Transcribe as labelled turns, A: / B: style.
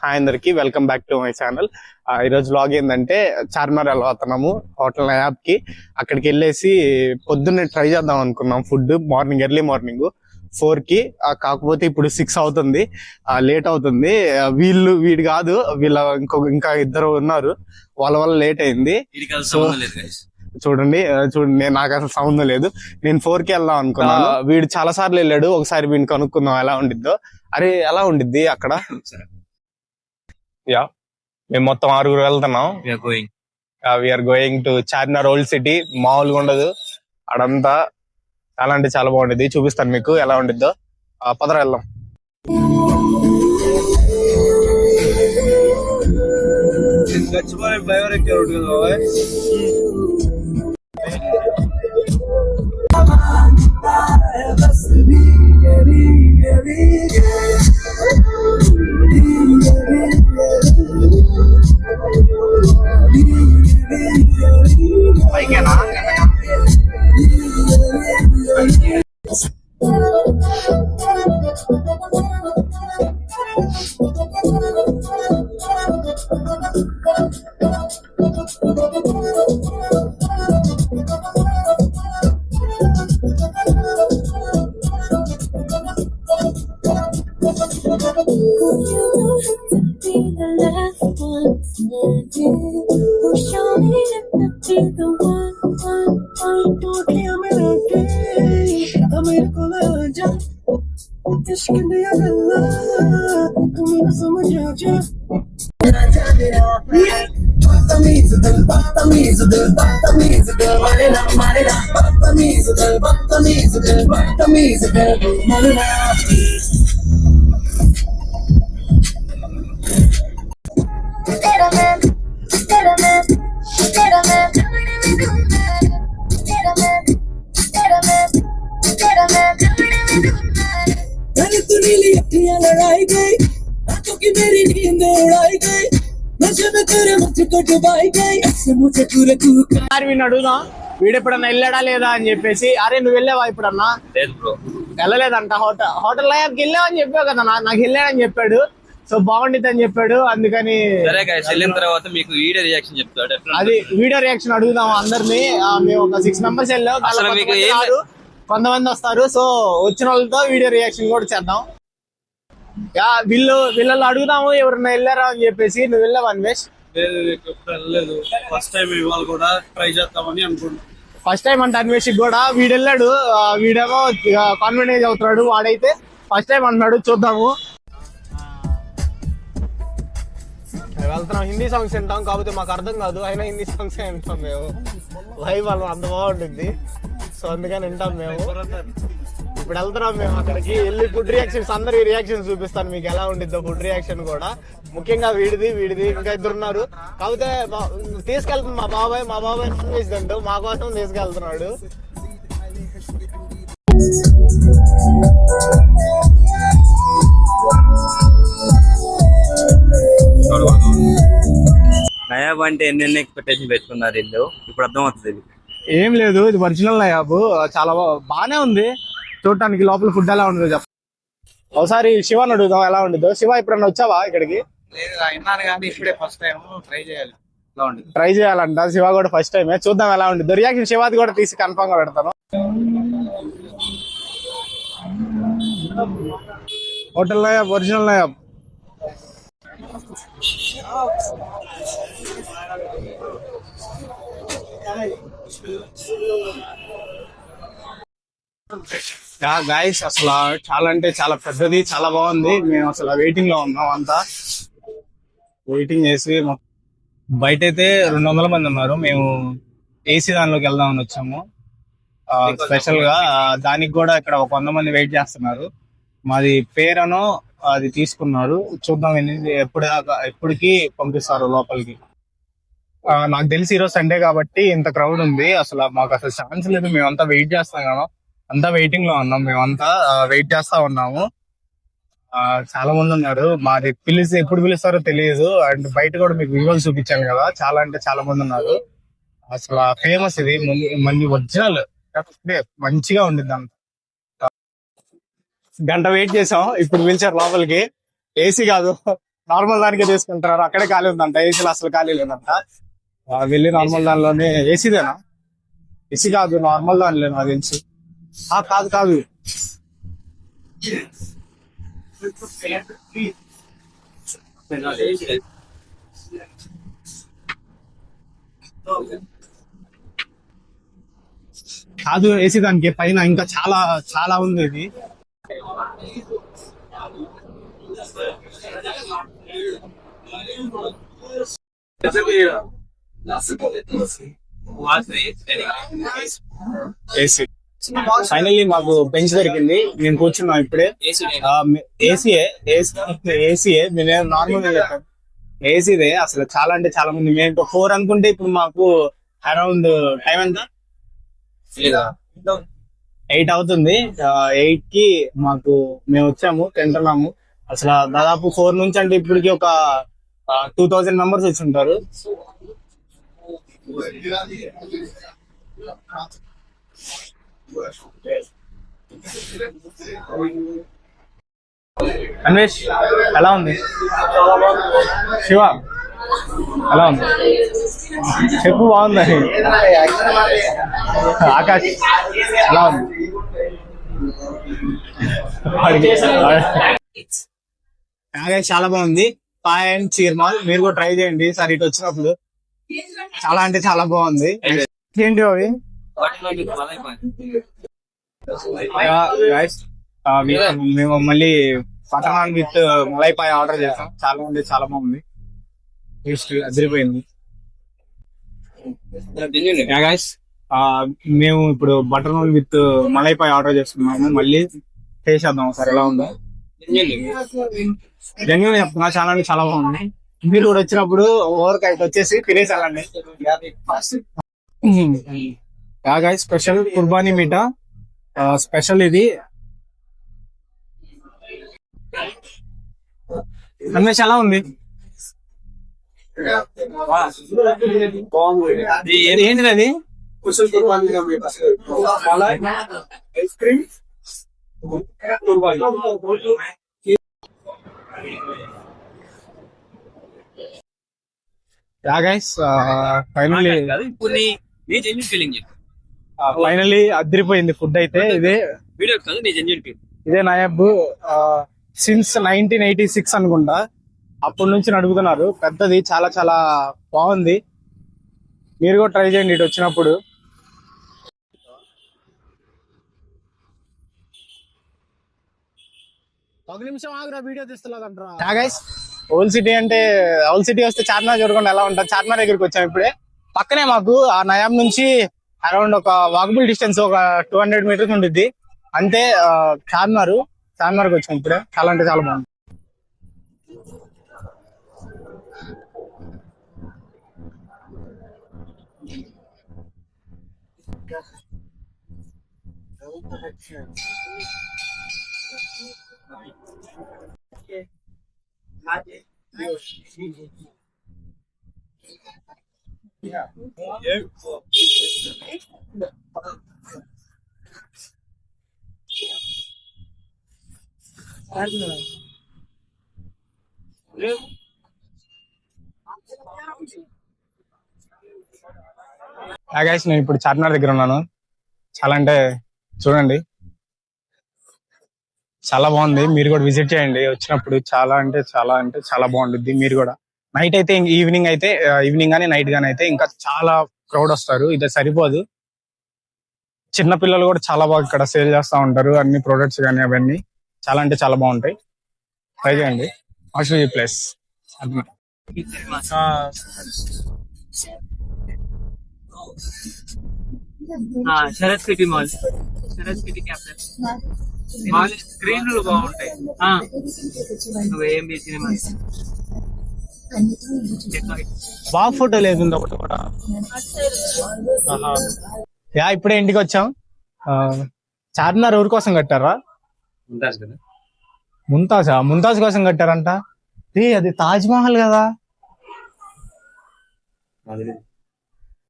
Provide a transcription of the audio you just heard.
A: Hi అందరికి, welcome back to my channel. ఈరోజు vlog ఏంటంటే చార్మినార్ వెళ్ళబోతున్నాము హోటల్ నయాబ్ కి. అక్కడికి వెళ్ళేసి పొద్దున్నే ట్రై చేద్దాం అనుకున్నాం ఫుడ్, ఎర్లీ మార్నింగ్ 4 కి. కాకపోతే ఇప్పుడు 6 అవుతుంది, లేట్ అవుతుంది. వీడు కాదు, ఇంకా ఇద్దరు ఉన్నారు, వాళ్ళ వల్ల లేట్ అయింది. చూడండి నాకు అసలు సంబంధం లేదు. నేను 4 కి వెళ్దాం అనుకున్నాను. వీడు చాలా సార్లు వెళ్ళాడు, ఒకసారి వీడిని కనుక్కుందాం ఎలా ఉండిద్దో. అరే ఎలా ఉండిద్ది అక్కడ? యా, మేము మొత్తం 6 వెళ్తున్నాం. We're going to Charminar old city. మామూలుగా ఉండదు అడంతా, చాలా అంటే చాలా బాగుంటుంది. చూపిస్తాను మీకు ఎలా ఉండిద్దో. పదరా వెళ్దాం. అడుగుదాం వీడెప్పుడన్నా వెళ్ళాడా లేదా అని చెప్పేసి. అరే నువ్వు వెళ్ళావా ఇప్పుడన్నా?
B: లేదు బ్రో,
A: వెళ్ళలేదంట. హోటల్ నయాబ్కి వెళ్ళావని చెప్పావు కదా, నాకు వెళ్ళాడని చెప్పాడు. సో బాగుండిద్ది అని చెప్పాడు, అందుకని
B: వెళ్ళిన తర్వాత మీకు వీడియో రియాక్షన్ చెప్తాడు.
A: అది వీడియో రియాక్షన్ అడుగుదాం అందరినీ. మేము ఒక 6 మెంబర్స్ వెళ్ళాం, కొంతమంది వస్తారు. సో వచ్చిన వాళ్ళతో వీడియో రియాక్షన్ కూడా చేద్దాం. వీళ్ళలో అడుగుదాము ఎవరన్నా వెళ్ళారా అని చెప్పేసి. నువ్వు వెళ్ళావా అన్వేష్?
C: ఫస్ట్ టైం ఇవాళ కూడా ట్రై చేద్దామని అనుకుంటున్నాను.
A: ఫస్ట్ టైం అంటే అన్వేష్ కూడా. వీడు వెళ్ళాడు, వీడేమో కాన్ఫిడెన్స్ అవుతున్నాడు. వాడైతే ఫస్ట్ టైం అంటున్నాడు, చూద్దాము. వెళ్తున్నాం, హిందీ సాంగ్స్ వింటాం. కాకపోతే మాకు అర్థం కాదు, అయినా హిందీ సాంగ్స్ వింటాం మేము. లైవ్ వాళ్ళు అంత బాగుంటుంది, సో అందుకని వింటాం మేము. ఇప్పుడు వెళ్తున్నాం మేము అక్కడికి. వెళ్ళి ఫుడ్ రియాక్షన్స్, అందరి రియాక్షన్స్ చూపిస్తాను మీకు ఎలా ఉండిద్దో. ఫుడ్ రియాక్షన్ కూడా ముఖ్యంగా వీడిది ఇంకా ఇద్దరు ఉన్నారు. కాకపోతే తీసుకెళ్తుంది మా బాబాయ్ నాన్ వెజ్ తింటూ మా కోసం తీసుకెళ్తున్నాడు.
B: నయాబ్ అంటే ఎన్ని ఎక్స్పెక్టేషన్ పెట్టుకున్నారు వీళ్ళు, ఇప్పుడు అర్థం అవుతుంది.
A: ఏం లేదు, ఇది ఒరిజినల్ నయాబ్. చాలా బాగానే ఉంది చూడటానికి. లోపల ఫుడ్ ఎలా ఉండదో చెప్ప. ఒకసారి శివాని అడుగుదాం ఎలా ఉండిద్దో. శివ ఎప్పుడన్నా వచ్చావా ఇక్కడికి?
C: ఇప్పుడే ఫస్ట్ టైం
A: ట్రై చేయాలంట. శివ కూడా ఫస్ట్ టైమే. చూద్దాం ఎలా ఉండిద్దో. రియాక్షన్ శివాది కూడా తీసి కన్ఫర్మ్ గా పెడతాను. Hotel Nayab, original Nayab. Guys అసలు చాలా అంటే చాలా పెద్దది, చాలా బాగుంది. మేము అసలు వెయిటింగ్ లో ఉన్నాం. అంతా వెయిటింగ్ చేసి బయట అయితే 200 మంది ఉన్నారు. మేము ఏసీ దానిలోకి వెళ్దామని వచ్చాము స్పెషల్ గా. దానికి కూడా ఇక్కడ 100 మంది వెయిట్ చేస్తున్నారు. మాది పేరనో అది తీసుకున్నారు. చూద్దాం ఎప్పటికి పంపిస్తారు లోపలికి. నాకు తెలిసి ఈరోజు సండే కాబట్టి ఇంత క్రౌడ్ ఉంది. అసలు మాకు అసలు ఛాన్స్ లేదు. మేమంతా వెయిట్ చేస్తాం కదా, అంతా వెయిటింగ్ లో ఉన్నాం. మేమంతా వెయిట్ చేస్తా ఉన్నాము. చాలా మంది ఉన్నారు. మాది ఎప్పుడు పిలుస్తారో తెలియదు. అండ్ బయట కూడా మీకు విజువల్ చూపించాను కదా, చాలా అంటే చాలా మంది ఉన్నారు. అసలు ఫేమస్ ఇది, మళ్ళీ ఒరిజినల్ మంచిగా ఉండిద్ది అంత. గంట వెయిట్ చేసాం, ఇప్పుడు పిలిచారు లోపలికి. ఏసీ కాదు, నార్మల్ దానికే తీసుకుంటారు. అక్కడే ఖాళీ ఉందంట, ఏసీలో అసలు ఖాళీ లేదంట. వెళ్ళి నార్మల్ దానిలోనే. ఏసీదేనా? ఏసీ కాదు, నార్మల్ దానిలో నాకు తెలిసి. కాదు కాదు, కాదు ఏసీ దానికి పైన ఇంకా చాలా చాలా ఉంది ఇది. ఏసీ ఫైనల్లీ మాకు బెంచ్ దొరికింది, నేను కూర్చున్నాం ఇప్పుడే. ఏసీఏ నేను నార్మల్ గా చెప్పాను, ఏసీదే. అసలు చాలా అంటే చాలా మంది, మేము 4 అనుకుంటే ఇప్పుడు మాకు అరౌండ్ టైం ఎంత 8 అవుతుంది. 8 కి మాకు మేము వచ్చాము, తింటున్నాము. అసలు దాదాపు 4 నుంచి అంటే ఇప్పటికి ఒక 2000 మెంబర్స్ వచ్చి ఉంటారు. అన్వేష్ ఎలా ఉంది? శివ ఎలా ఉంది చెప్పు. బాగుంది. ఆకాష్ ఎలా ఉంది? ఆకాష్ చాలా బాగుంది. పాయ్ అండ్ చీర్మాల్ మీరు కూడా ట్రై చేయండి సార్ ఇటు వచ్చినప్పుడు. చాలా అంటే చాలా బాగుంది. ఏంటి అవి? మేము మళ్ళీ butter non with malai Pai order చేసాం. చాలా అంటే చాలా బాగుంది, టేస్ట్ అదిరిపోయింది. మేము ఇప్పుడు butter non with malai Pai order చేస్తున్నాము. మళ్ళీ టేస్ట్ చేద్దాం సార్ ఎలా ఉందో. జెన్యూన్ చెప్తున్నా, చాలా అంటే చాలా బాగుంది. మీరు కూడా వచ్చినప్పుడు ఓవర్కైట్ వచ్చేసి తినేసాలండి. స్పెషల్ కుర్బానీ మీటా స్పెషల్ ఇది. అన్వేష్ ఎలా ఉంది? ఏంటిది అది? ఐస్ క్రీమ్ ఫైనల్లీ అదిరిపోయింది ఫుడ్ అయితే. ఇదే నాయబ్ సిన్స్ 1986 అనుకుంటా, అప్పటి నుంచి నడుపుతున్నారు. పెద్దది, చాలా చాలా బాగుంది. మీరు కూడా ట్రై చేయండి ఇటు వచ్చినప్పుడు. ఒక నిమిషం ఆగురా, వీడియో తీస్తున్నా. ఓల్డ్ సిటీ అంటే, ఓల్డ్ సిటీ వస్తే చార్మినార్ చూడకుండా ఎలా ఉంటాం. చార్మినార్ దగ్గరికి వచ్చాం ఇప్పుడే. పక్కనే మాకు ఆ నయాం నుంచి అరౌండ్ ఒక వాకబుల్ డిస్టెన్స్ ఒక 200 మీటర్స్ ఉంటుంది అంతే. చార్మినార్కి వచ్చాం ఇప్పుడే. చాలా అంటే చాలా బాగుంది. నేను ఇప్పుడు చార్మినార్ దగ్గర ఉన్నాను. చాలా అంటే చూడండి, చాలా బాగుంది. మీరు కూడా విజిట్ చేయండి వచ్చినప్పుడు. చాలా అంటే చాలా బాగుంటుంది. మీరు కూడా నైట్ అయితే, ఈవినింగ్ గానీ నైట్ గానీ అయితే ఇంకా చాలా క్రౌడ్ వస్తారు. ఇది సరిపోదు. చిన్న పిల్లలు కూడా చాలా బాగా ఇక్కడ సేల్ చేస్తూ ఉంటారు. అన్ని ప్రొడక్ట్స్ కానీ అవన్నీ చాలా అంటే చాలా బాగుంటాయి. ట్రై చేయండి. ఆల్సో ఈ place
D: Sarath city mall, Sarath city capital mall. స్క్రీన్లు బాగుంటాయి. ఏఎంబి సినిమా
A: బాగా ఫోటో లేదు ఒకటి కూడా. ఇప్పుడే ఇంటికి వచ్చాం. చార్మినార్ ఎవరి కోసం కట్టారా? ముంతాజ్ కోసం కట్టారంట. అది తాజ్ మహల్ కదా.